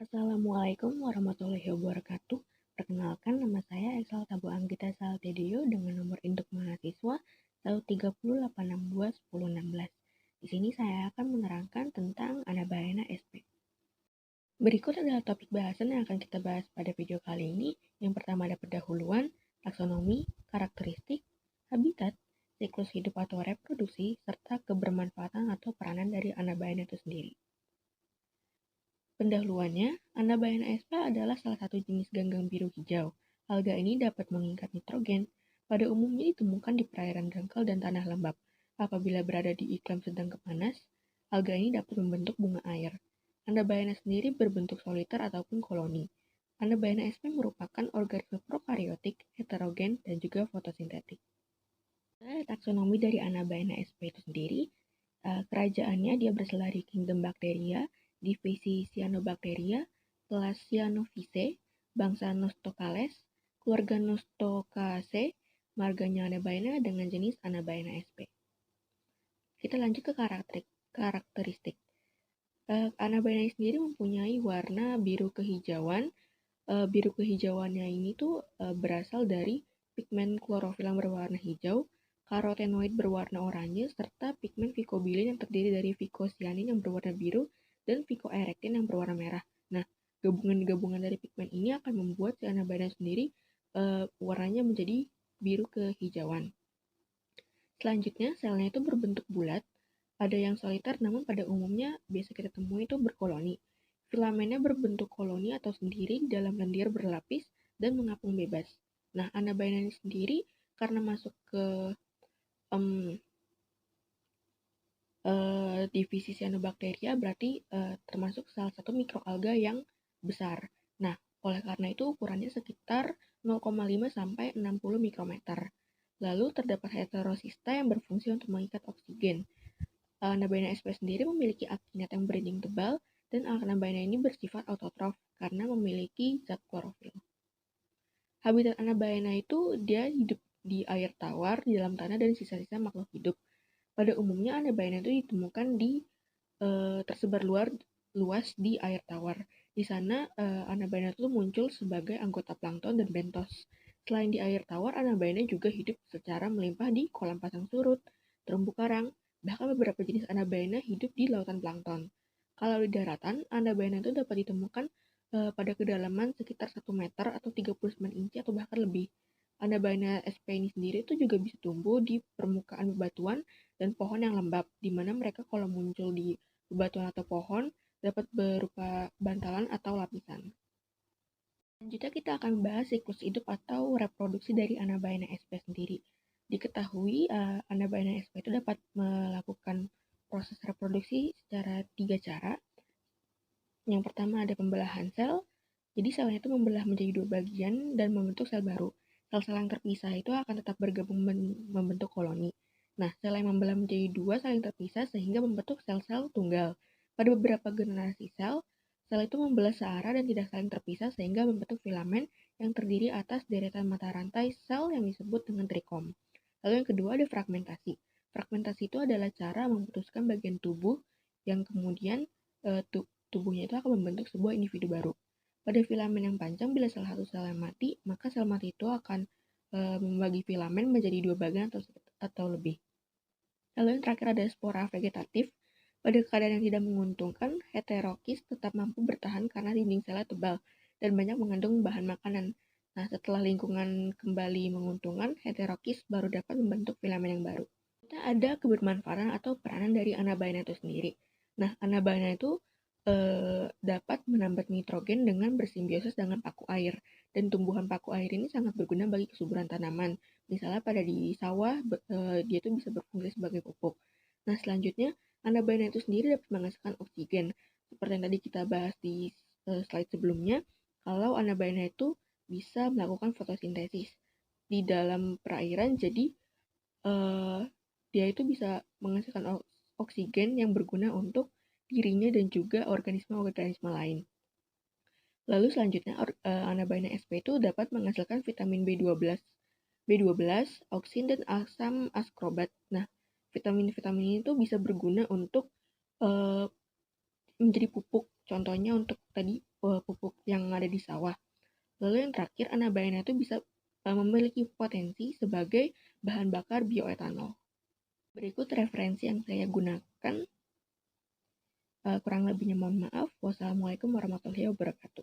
Assalamualaikum warahmatullahi wabarakatuh. Perkenalkan, nama saya Excel Tabu Anggita Saltedio dengan nomor induk mahasiswa 13086210616. Di sini saya akan menerangkan tentang Anabaena SP. Berikut adalah topik bahasan yang akan kita bahas pada video kali ini. Yang pertama ada pendahuluan, taksonomi, karakteristik, habitat, siklus hidup atau reproduksi, serta kebermanfaatan atau peranan dari Anabaena itu sendiri. Pendahuluannya, Anabaena sp adalah salah satu jenis ganggang biru hijau. Alga ini dapat mengikat nitrogen. Pada umumnya ditemukan di perairan dangkal dan tanah lembab. Apabila berada di iklim sedang ke panas, alga ini dapat membentuk bunga air. Anabaena sendiri berbentuk soliter ataupun koloni. Anabaena sp merupakan organisme prokaryotik, heterogen, dan juga fotosintetik. Taksonomi dari Anabaena sp itu sendiri, kerajaannya dia berasal dari kingdom Bacteria, divisi Cyanobacteria, kelas Cyanophyceae, bangsa Nostocales, keluarga Nostocaceae, marganya Anabaena dengan jenis Anabaena sp. Kita lanjut ke karakteristik. Anabaena sendiri mempunyai warna biru kehijauan. Biru kehijauannya ini tuh berasal dari pigmen klorofil yang berwarna hijau, karotenoid berwarna oranye, serta pigmen vicobilin yang terdiri dari vicocyanin yang berwarna biru dan vicoerectin yang berwarna merah. Nah, gabungan-gabungan dari pigmen ini akan membuat si Anabaena sendiri warnanya menjadi biru kehijauan. Selanjutnya, selnya itu berbentuk bulat. Ada yang soliter, namun pada umumnya biasa kita temui itu berkoloni. Filamennya berbentuk koloni atau sendiri dalam lendir berlapis dan mengapung bebas. Nah, Anabaena ini sendiri karena masuk ke divisi Cyanobacteria berarti termasuk salah satu mikroalga yang besar. Nah, oleh karena itu ukurannya sekitar 0,5 sampai 60 mikrometer. Lalu terdapat heterosista yang berfungsi untuk mengikat oksigen. Anabaena sp sendiri memiliki aktinat yang berdinding tebal dan Anabaena ini bersifat autotrof karena memiliki zat klorofil. Habitat Anabaena itu dia hidup di air tawar, di dalam tanah, dan sisa-sisa makhluk hidup. Pada umumnya Anabaena itu ditemukan di tersebar luas di air tawar. Di sana Anabaena itu muncul sebagai anggota plankton dan bentos. Selain di air tawar, Anabaena juga hidup secara melimpah di kolam pasang surut, terumbu karang, bahkan beberapa jenis Anabaena hidup di lautan plankton. Kalau di daratan, Anabaena itu dapat ditemukan pada kedalaman sekitar 1 meter atau 39 inci atau bahkan lebih. Anabaena sp ini sendiri itu juga bisa tumbuh di permukaan bebatuan dan pohon yang lembab, di mana mereka kalau muncul di bebatuan atau pohon dapat berupa bantalan atau lapisan. Selanjutnya kita akan membahas siklus hidup atau reproduksi dari Anabaena sp sendiri. Diketahui Anabaena sp itu dapat melakukan proses reproduksi secara 3 cara. Yang pertama ada pembelahan sel. Jadi selnya itu membelah menjadi 2 bagian dan membentuk sel baru. Sel-sel yang terpisah itu akan tetap bergabung membentuk koloni. Nah, sel yang membelah menjadi 2 saling terpisah sehingga membentuk sel-sel tunggal. Pada beberapa generasi sel itu membelah searah dan tidak saling terpisah sehingga membentuk filamen yang terdiri atas deretan mata rantai sel yang disebut dengan trikom. Lalu yang kedua ada fragmentasi. Fragmentasi itu adalah cara memutuskan bagian tubuh yang kemudian tubuhnya itu akan membentuk sebuah individu baru. Pada filamen yang panjang, bila salah satu sel yang mati, maka sel mati itu akan membagi filamen menjadi 2 bagian atau lebih. Lalu yang terakhir ada spora vegetatif. Pada keadaan yang tidak menguntungkan, heterokis tetap mampu bertahan karena dinding selnya tebal dan banyak mengandung bahan makanan. Nah, setelah lingkungan kembali menguntungkan, heterokis baru dapat membentuk filamen yang baru. Kita ada kebermanfaatan atau peranan dari Anabaena itu sendiri. Nah, Anabaena itu dapat menambah nitrogen dengan bersimbiosis dengan paku air. Dan tumbuhan paku air ini sangat berguna bagi kesuburan tanaman. Misalnya pada di sawah, dia itu bisa berfungsi sebagai pupuk. Nah, selanjutnya, Anabaena itu sendiri dapat menghasilkan oksigen. Seperti yang tadi kita bahas di slide sebelumnya, kalau Anabaena itu bisa melakukan fotosintesis di dalam perairan, jadi dia itu bisa menghasilkan oksigen yang berguna untuk dirinya dan juga organisme-organisme lain. Lalu selanjutnya, Anabaena sp itu dapat menghasilkan vitamin B12, oksin, dan asam askorbat. Nah, vitamin-vitamin ini tuh bisa berguna untuk menjadi pupuk. Contohnya untuk tadi pupuk yang ada di sawah. Lalu yang terakhir, anabaena itu bisa memiliki potensi sebagai bahan bakar bioetanol. Berikut referensi yang saya gunakan. Kurang lebihnya mohon maaf. Wassalamualaikum warahmatullahi wabarakatuh.